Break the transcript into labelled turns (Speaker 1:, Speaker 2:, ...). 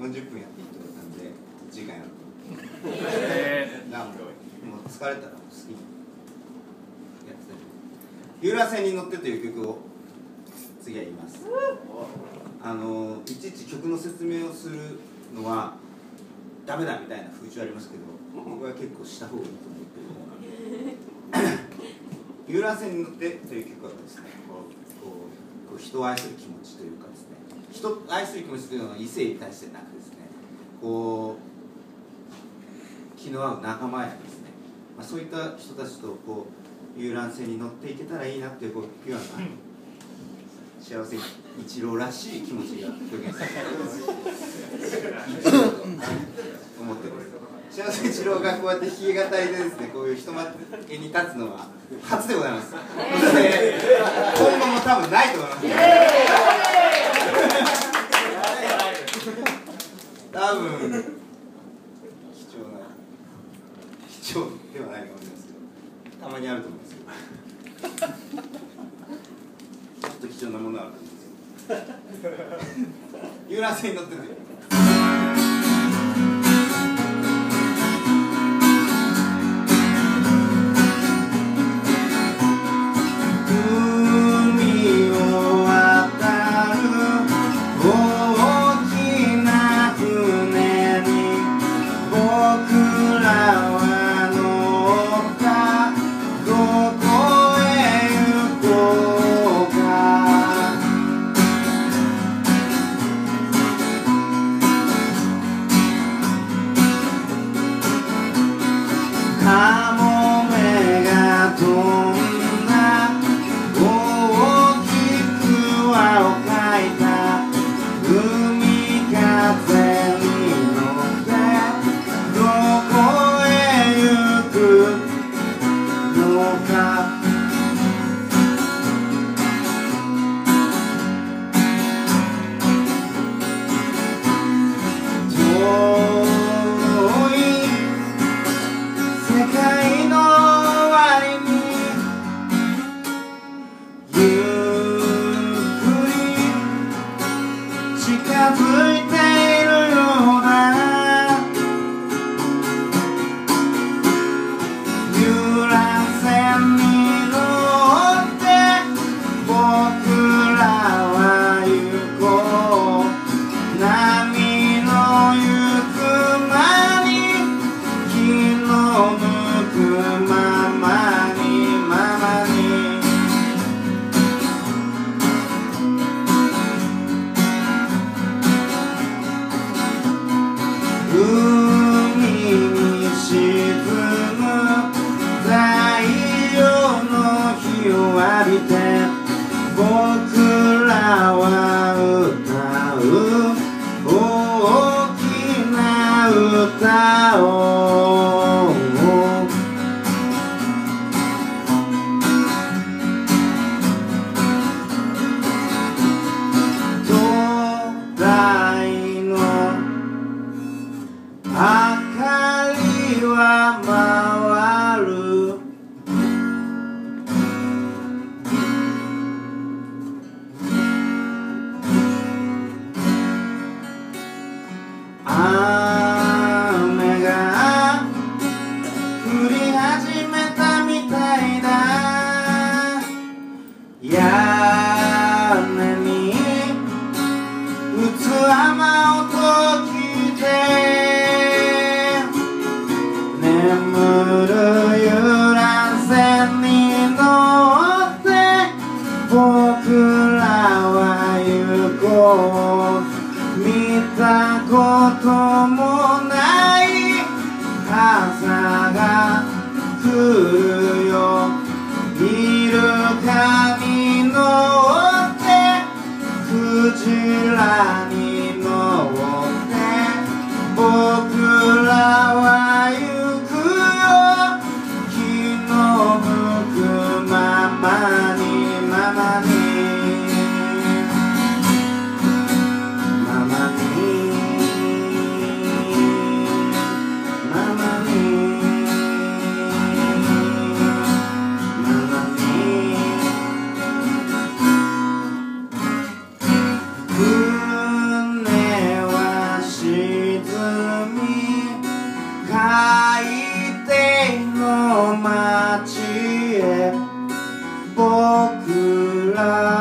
Speaker 1: 40分やっていいってことなんで時間やるともう疲れたら好きにやってたり遊覧船に乗ってという曲を次は言います。いちいち曲の説明をするのはダメだみたいな風潮ありますけど、僕は結構した方がいいと思ってるのが遊覧船に乗ってという曲はですね、人を愛する気持ちというかですね、人を愛する気持ちというのは異性に対してなくですね、気の合う仲間やですね、そういった人たちと遊覧船に乗っていけたらいいなっていうピュアな幸せ一郎らしい気持ちが表現されていると思ってます。幸せ一郎がこうやって弾き語りでですね、こういう人前に立つのは初でございます。今後も多分ないと思います。多分貴重ではないかもしれないですけど、たまにあると思いますけど、ちょっと貴重なものはあるんですけど、遊覧船に乗ってて。ら